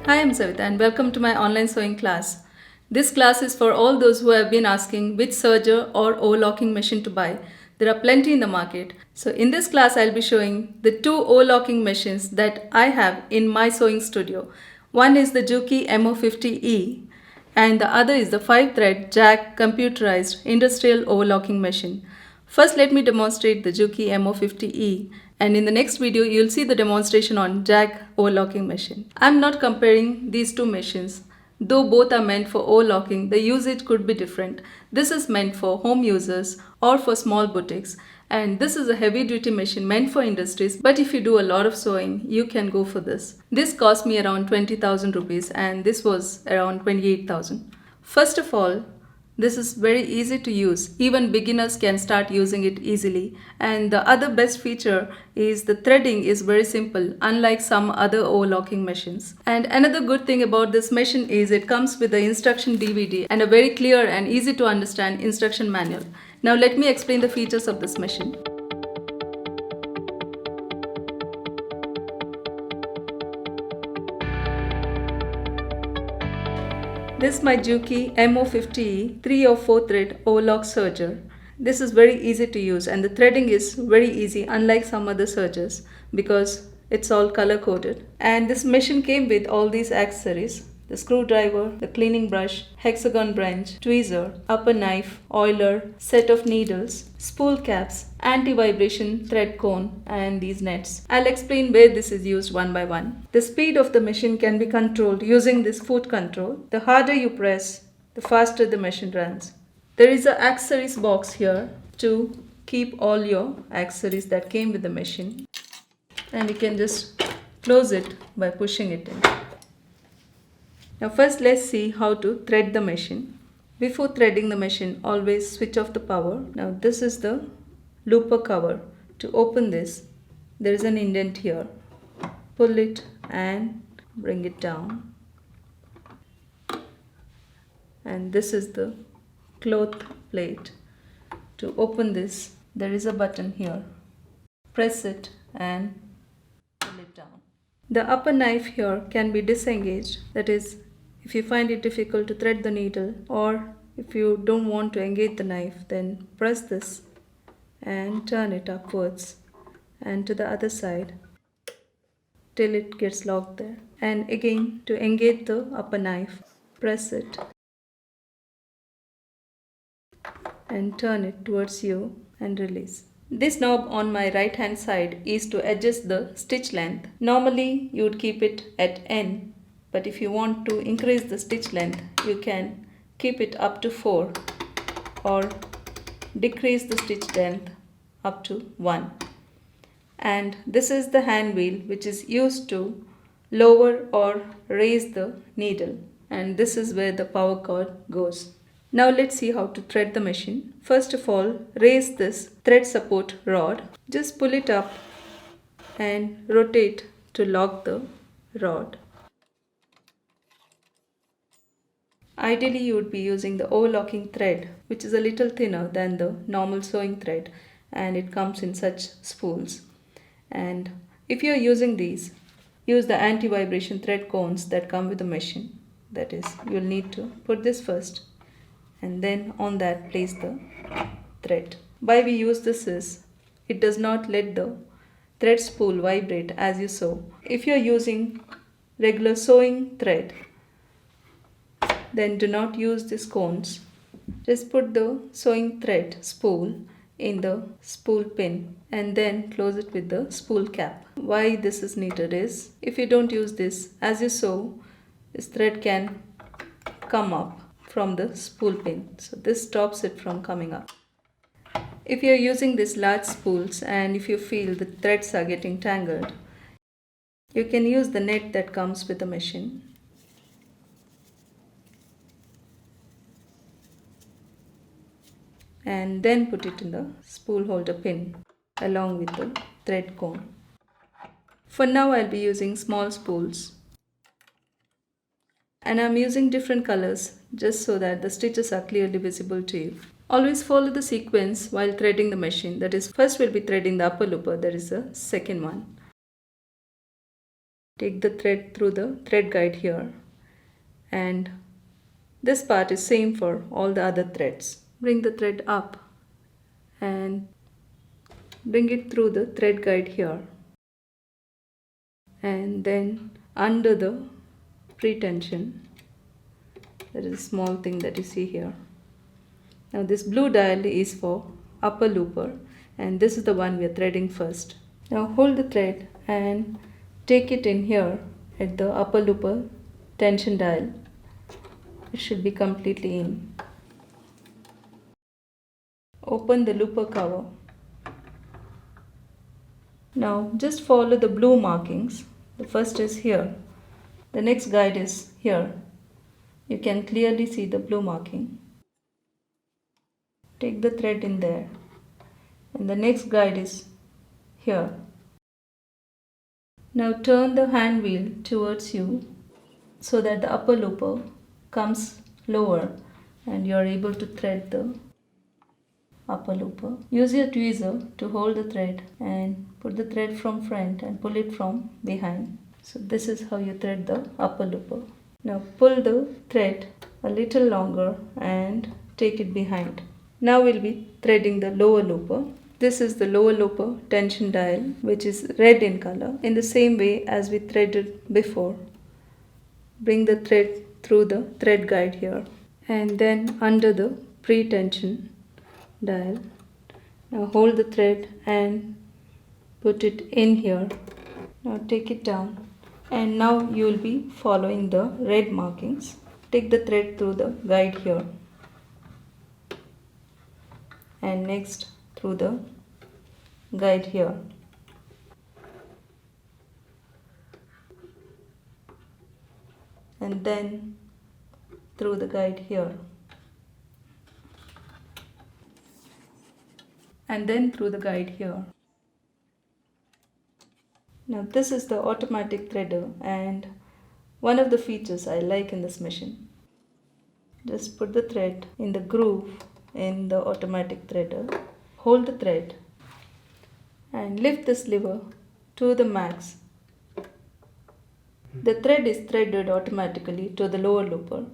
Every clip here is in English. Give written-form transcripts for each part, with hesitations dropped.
Hi, I'm Savita and welcome to my online sewing class. This class is for all those who have been asking which serger or overlocking machine to buy. There are plenty in the market. So in this class, I'll be showing the two overlocking machines that I have in my sewing studio. One is the Juki Mo50e and the other is the 5-thread jack computerized industrial overlocking machine. First, let me demonstrate the Juki Mo50e, and in the next video you'll see the demonstration on jack overlocking machine. I'm not comparing these two machines. Though both are meant for overlocking, the usage could be different. This is meant for home users or for small boutiques, and this is a heavy duty machine meant for industries, but if you do a lot of sewing, you can go for this. This cost me around 20,000 rupees and this was around 28,000. First of all, this is very easy to use. Even beginners can start using it easily. And the other best feature is the threading is very simple, unlike some other overlocking machines. And another good thing about this machine is it comes with the instruction DVD and a very clear and easy to understand instruction manual. Now let me explain the features of this machine. This is my Juki Mo50e 3 or 4 thread overlock serger. This is very easy to use and the threading is very easy unlike some other sergers because it's all color coded. And this machine came with all these accessories: the screwdriver, the cleaning brush, hexagon wrench, tweezer, upper knife, oiler, set of needles, spool caps, anti-vibration thread cone, and these nets. I'll explain where this is used one by one. The speed of the machine can be controlled using this foot control. The harder you press, the faster the machine runs. There is an accessories box here to keep all your accessories that came with the machine, and you can just close it by pushing it in. Now first let's see how to thread the machine. Before threading the machine, always switch off the power. Now this is the looper cover. To open this, there is an indent here. Pull it and bring it down. And this is the cloth plate. To open this, there is a button here. Press it and pull it down. The upper knife here can be disengaged, that is, if you find it difficult to thread the needle or if you don't want to engage the knife, then press this and turn it upwards and to the other side till it gets locked there. And again, to engage the upper knife, press it and turn it towards you and release. This knob on my right hand side is to adjust the stitch length. Normally you would keep it at N, but if you want to increase the stitch length, you can keep it up to 4 or decrease the stitch length up to 1. And this is the hand wheel which is used to lower or raise the needle, and this is where the power cord goes. Now let's see how to thread the machine. First of all, raise this thread support rod. Just pull it up and rotate to lock the rod. Ideally, you would be using the overlocking thread, which is a little thinner than the normal sewing thread, and it comes in such spools. And if you are using these, use the anti-vibration thread cones that come with the machine. That is, you'll need to put this first and then on that place the thread. Why we use this is, it does not let the thread spool vibrate as you sew. If you are using regular sewing thread, then do not use these cones. Just put the sewing thread spool in the spool pin and then close it with the spool cap. Why this is needed is, if you don't use this, as you sew, this thread can come up from the spool pin. So this stops it from coming up. If you are using these large spools and if you feel the threads are getting tangled, you can use the net that comes with the machine. And then put it in the spool holder pin along with the thread cone. For now I'll be using small spools. And I'm using different colors just so that the stitches are clearly visible to you. Always follow the sequence while threading the machine. That is, first we'll be threading the upper looper, that is the second one. Take the thread through the thread guide here, and this part is same for all the other threads. Bring the thread up and bring it through the thread guide here, and then under the pretension, there is a small thing that you see here. Now this blue dial is for upper looper, and this is the one we are threading first. Now hold the thread and take it in here at the upper looper tension dial. It should be completely in. Open the looper cover. Now just follow the blue markings. The first is here. The next guide is here. You can clearly see the blue marking. Take the thread in there. And the next guide is here. Now turn the hand wheel towards you so that the upper looper comes lower and you are able to thread the upper looper. Use your tweezer to hold the thread and put the thread from front and pull it from behind. So this is how you thread the upper looper. Now pull the thread a little longer and take it behind. Now we'll be threading the lower looper. This is the lower looper tension dial, which is red in color, in the same way as we threaded before. Bring the thread through the thread guide here and then under the pre-tension dial. Now hold the thread and put it in here. Now take it down, and now you will be following the red markings. Take the thread through the guide here and next through the guide here. And then through the guide here. And then through the guide here. Now this is the automatic threader, and one of the features I like in this machine. Just put the thread in the groove in the automatic threader. Hold the thread and lift this lever to the max. The thread is threaded automatically to the lower looper.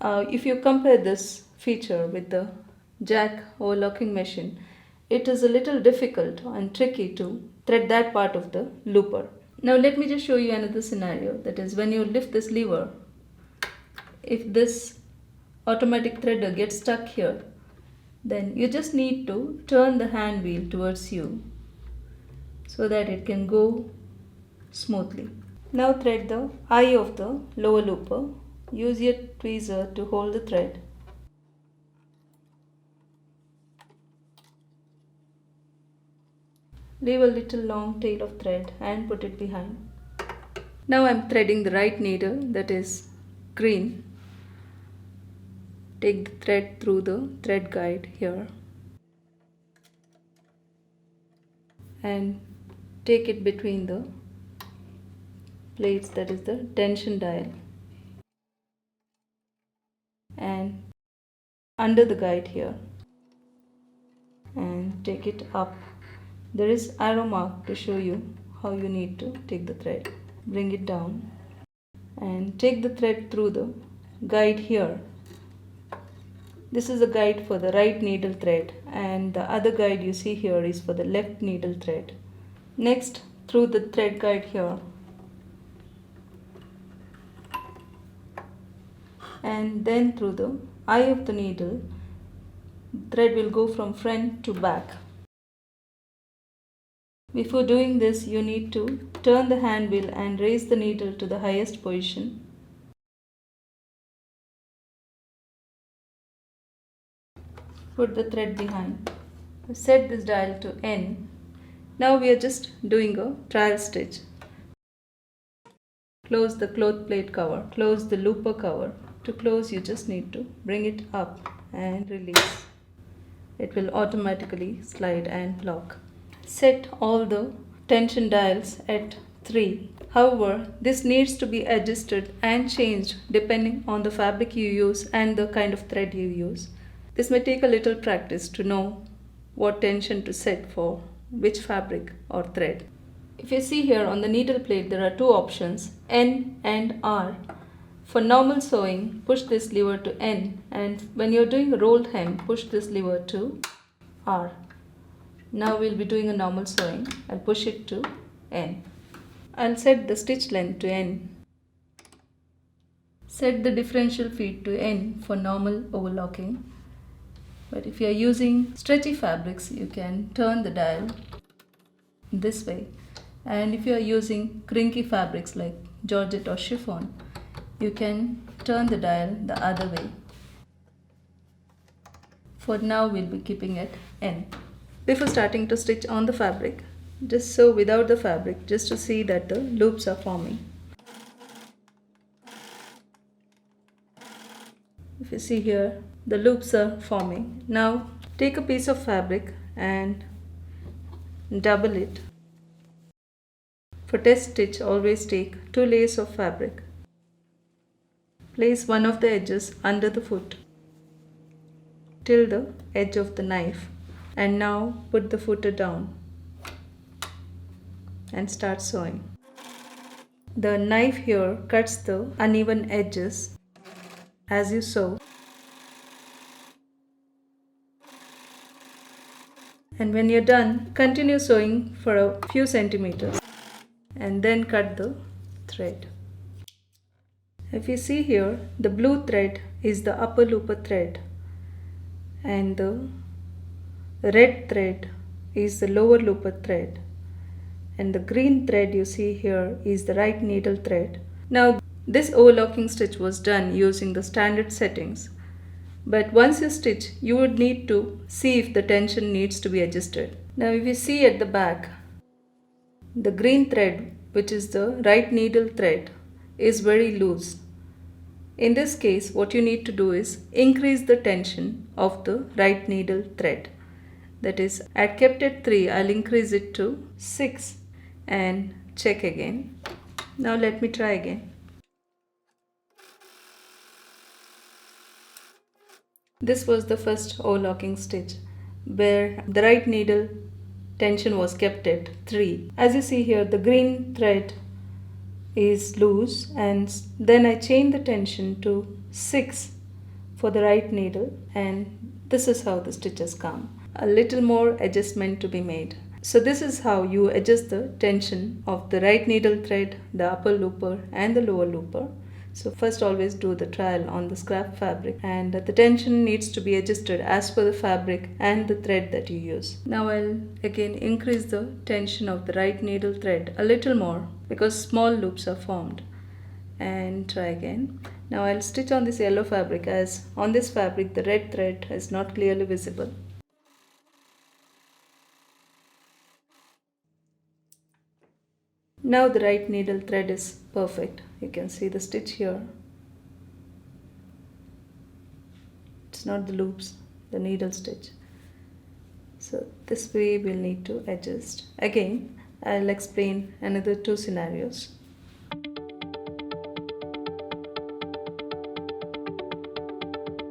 If you compare this feature with the jack overlocking machine, it is a little difficult and tricky to thread that part of the looper. Now let me just show you another scenario, that is when you lift this lever, if this automatic threader gets stuck here, then you just need to turn the hand wheel towards you so that it can go smoothly. Now thread the eye of the lower looper. Use your tweezer to hold the thread. Leave a little long tail of thread and put it behind. Now I am threading the right needle, that is green. Take the thread through the thread guide here and take it between the plates, that is the tension dial, and under the guide here, and take it up. There is arrow mark to show you how you need to take the thread. Bring it down and take the thread through the guide here. This is a guide for the right needle thread, and the other guide you see here is for the left needle thread. Next, through the thread guide here, and then through the eye of the needle. Thread will go from front to back. Before doing this, you need to turn the hand wheel and raise the needle to the highest position. Put the thread behind. Set this dial to N. Now we are just doing a trial stitch. Close the cloth plate cover. Close the looper cover. To close, you just need to bring it up and release. It will automatically slide and lock. Set all the tension dials at 3. However, this needs to be adjusted and changed depending on the fabric you use and the kind of thread you use. This may take a little practice to know what tension to set for which fabric or thread. If you see here on the needle plate, there are two options, N and R. For normal sewing, push this lever to N, and when you're doing a rolled hem, push this lever to R. Now we'll be doing a normal sewing. I'll push it to N. I'll set the stitch length to N. Set the differential feet to N for normal overlocking. But if you are using stretchy fabrics, you can turn the dial this way. And if you are using crinkly fabrics like georgette or chiffon, you can turn the dial the other way. For now, we'll be keeping it N. Before starting to stitch on the fabric, just sew without the fabric just to see that the loops are forming. If you see here, the loops are forming. Now take a piece of fabric and double it. For test stitch, always take 2 layers of fabric. Place one of the edges under the foot till the edge of the knife, and now put the footer down and start sewing. The knife here cuts the uneven edges as you sew, and when you're done, continue sewing for a few centimeters and then cut the thread. If you see here, the blue thread is the upper looper thread and the red thread is the lower looper thread, and the green thread you see here is the right needle thread. Now this overlocking stitch was done using the standard settings, but once you stitch, you would need to see if the tension needs to be adjusted. Now if you see at the back, the green thread, which is the right needle thread, is very loose. In this case, what you need to do is increase the tension of the right needle thread. That is, I had kept it 3, I'll increase it to 6 and check again. Now let me try again. This was the first overlocking stitch where the right needle tension was kept at 3. As you see here, the green thread is loose, and then I chain the tension to 6 for the right needle, and this is how the stitches come. A little more adjustment to be made. So this is how you adjust the tension of the right needle thread, the upper looper and the lower looper. So first always do the trial on the scrap fabric, and the tension needs to be adjusted as per the fabric and the thread that you use. Now I'll again increase the tension of the right needle thread a little more because small loops are formed, and try again. Now I'll stitch on this yellow fabric, as on this fabric the red thread is not clearly visible. Now the right needle thread is perfect. You can see the stitch here. It's not the loops, the needle stitch. So this way we'll need to adjust. Again, I'll explain another 2 scenarios.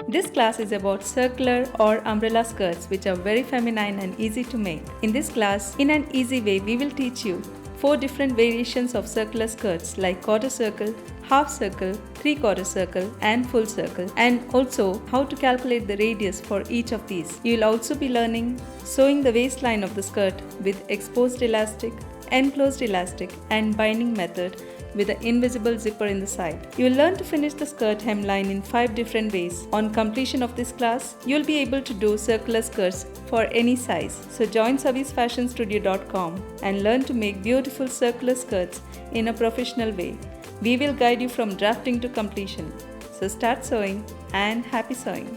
This class is about circular or umbrella skirts, which are very feminine and easy to make. In this class, in an easy way, we will teach you 4 different variations of circular skirts like quarter circle, half circle, 3/4 circle and full circle, and also how to calculate the radius for each of these. You will also be learning sewing the waistline of the skirt with exposed elastic, enclosed elastic and binding method with an invisible zipper in the side. You will learn to finish the skirt hemline in 5 different ways. On completion of this class, you will be able to do circular skirts for any size. So join savisfashionstudio.com and learn to make beautiful circular skirts in a professional way. We will guide you from drafting to completion. So start sewing and happy sewing.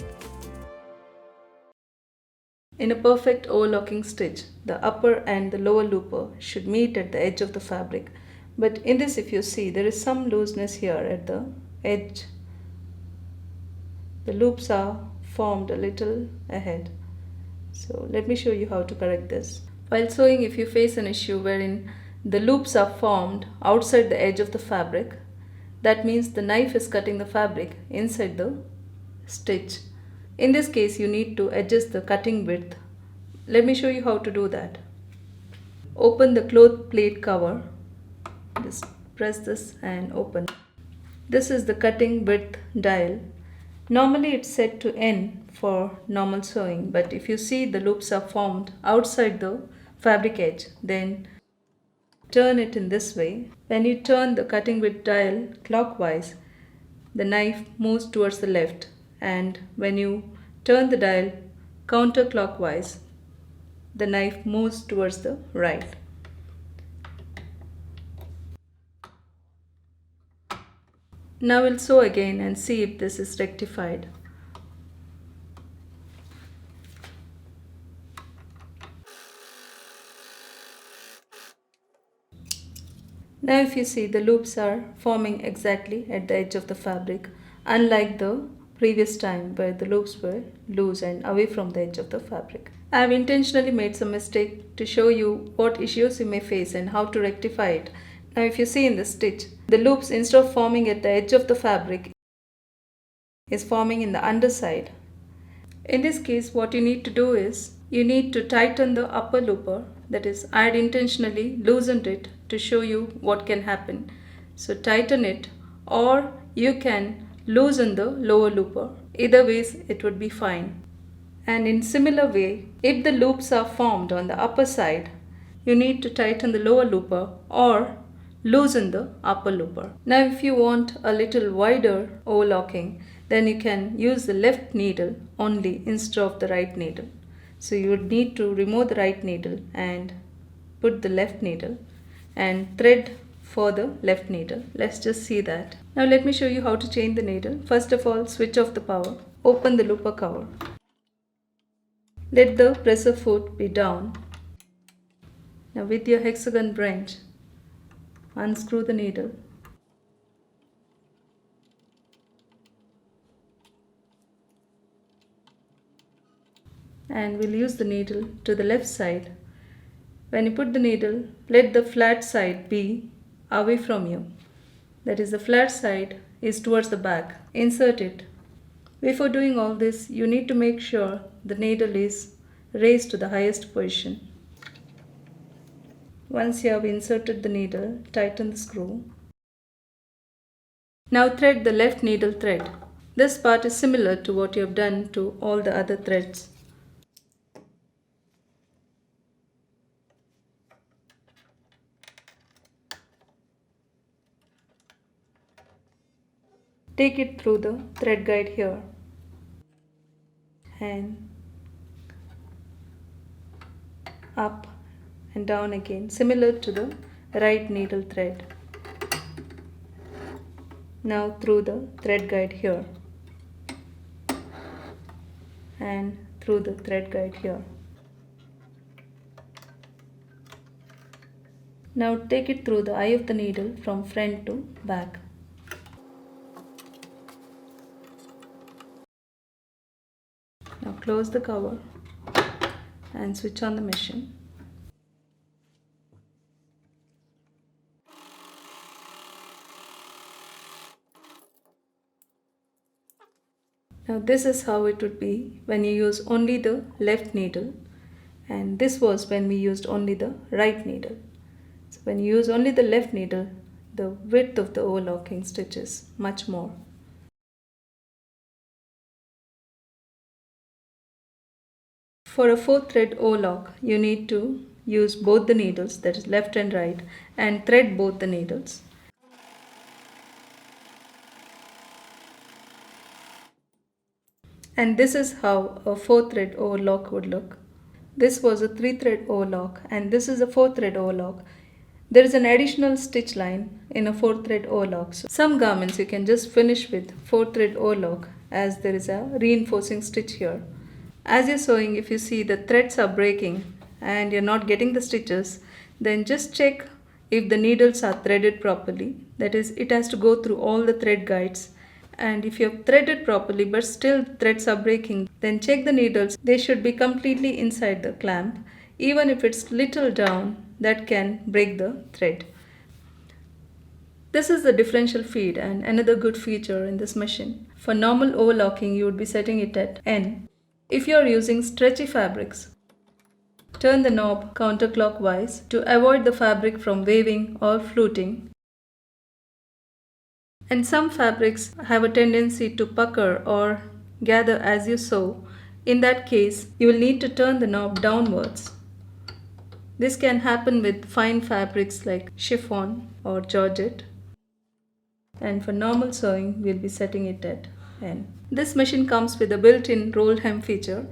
In a perfect overlocking stitch, the upper and the lower looper should meet at the edge of the fabric. But in this, if you see, there is some looseness here at the edge. The loops are formed a little ahead. So let me show you how to correct this. While sewing, if you face an issue wherein the loops are formed outside the edge of the fabric, that means the knife is cutting the fabric inside the stitch. In this case, you need to adjust the cutting width. Let me show you how to do that. open the cloth plate cover. Just press this and open. This is the cutting width dial. Normally it's set to N for normal sewing, but if you see the loops are formed outside the fabric edge, then turn it in this way. When you turn the cutting width dial clockwise, the knife moves towards the left, and when you turn the dial counterclockwise, the knife moves towards the right. Now we'll sew again and see if this is rectified. Now if you see, the loops are forming exactly at the edge of the fabric, unlike the previous time where the loops were loose and away from the edge of the fabric. I have intentionally made some mistake to show you what issues you may face and how to rectify it. Now if you see in the stitch, the loops, instead of forming at the edge of the fabric, is forming in the underside. In this case, what you need to do is, you need to tighten the upper looper. That is, I had intentionally loosened it to show you what can happen. So tighten it, or you can loosen the lower looper. Either ways it would be fine. And in similar way, if the loops are formed on the upper side, you need to tighten the lower looper or loosen the upper looper. Now if you want a little wider overlocking, then you can use the left needle only instead of the right needle. So you would need to remove the right needle and put the left needle and thread for the left needle. Let's just see that. Now let me show you how to change the needle. First of all, switch off the power. Open the looper cover. Let the presser foot be down. Now with your hexagon wrench, unscrew the needle. And we'll use the needle to the left side. When you put the needle, let the flat side be away from you. That is, the flat side is towards the back. Insert it. Before doing all this, you need to make sure the needle is raised to the highest position. Once you have inserted the needle, tighten the screw. Now thread the left needle thread. This part is similar to what you have done to all the other threads. Take it through the thread guide here and up and down again, similar to the right needle thread. Now through the thread guide here and through the thread guide here. Now take it through the eye of the needle from front to back. Now close the cover and switch on the machine. Now this is how it would be when you use only the left needle, and this was when we used only the right needle. So when you use only the left needle, the width of the overlocking stitch is much more. For a 4 thread overlock, you need to use both the needles, that is left and right, and thread both the needles. And this is how a 4 thread overlock would look. This was a 3 thread overlock, and this is a 4 thread overlock. There is an additional stitch line in a 4 thread overlock. So some garments you can just finish with 4 thread overlock, as there is a reinforcing stitch here. As you're sewing, if you see the threads are breaking and you're not getting the stitches, then just check if the needles are threaded properly. That is, it has to go through all the thread guides. And if you have threaded properly but still threads are breaking, then check the needles. They should be completely inside the clamp. Even if it's little down, that can break the thread. This is the differential feed, and another good feature in this machine. For normal overlocking, you would be setting it at N. If you are using stretchy fabrics, Turn the knob counterclockwise to avoid the fabric from waving or fluting. And some fabrics have a tendency to pucker or gather as you sew. In that case, you will need to turn the knob downwards. This can happen with fine fabrics like chiffon or georgette. And for normal sewing, we'll be setting it at N. This machine comes with a built-in roll hem feature.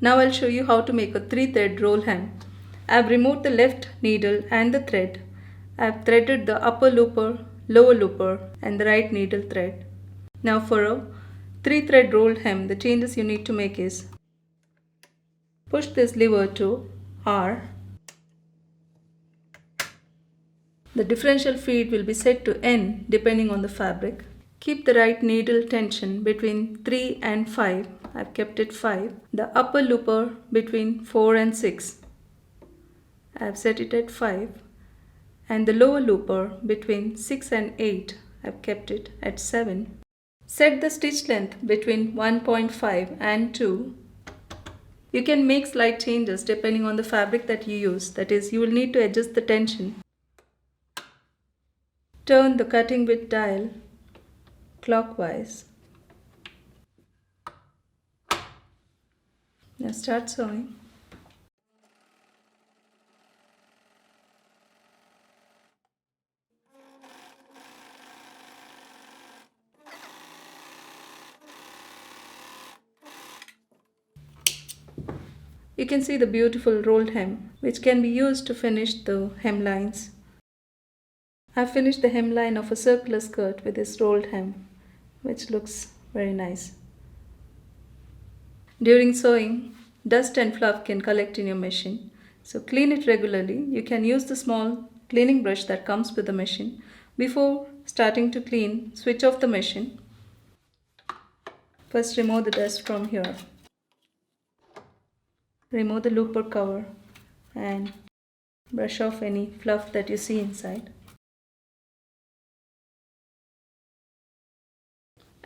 Now I'll show you how to make a 3-thread roll hem. I've removed the left needle and the thread. I've threaded the upper looper, lower looper and the right needle thread. Now for a 3-thread roll hem, the changes you need to make is push this lever to R. The differential feed will be set to N depending on the fabric. Keep the right needle tension between 3 and 5. I've kept it 5. The upper looper between 4 and 6. I've set it at 5. And the lower looper between 6 and 8. I've kept it at 7. Set the stitch length between 1.5 and 2. You can make slight changes depending on the fabric that you use. That is, you will need to adjust the tension. Turn the cutting width dial clockwise. Now start sewing. You can see the beautiful rolled hem, which can be used to finish the hemlines. I've finished the hemline of a circular skirt with this rolled hem, which looks very nice. During sewing, dust and fluff can collect in your machine, so clean it regularly. You can use the small cleaning brush that comes with the machine. Before starting to clean, switch off the machine. First remove the dust from here. Remove the looper cover and brush off any fluff that you see inside.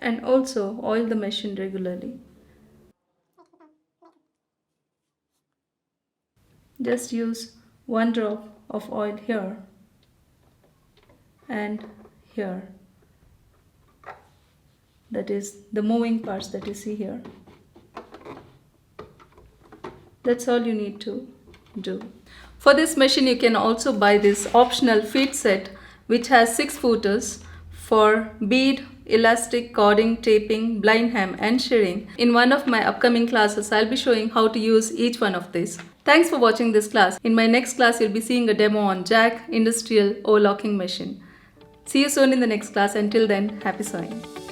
And also oil the machine regularly. Just use 1 drop of oil here and here. That is the moving parts that you see here. That's all you need to do. For this machine, you can also buy this optional feed set which has 6 footers for bead, elastic, cording, taping, blind hem and shirring. In one of my upcoming classes, I'll be showing how to use each one of these. Thanks for watching this class. In my next class, you'll be seeing a demo on Jack Industrial Overlocking machine. See you soon in the next class. Until then, happy sewing.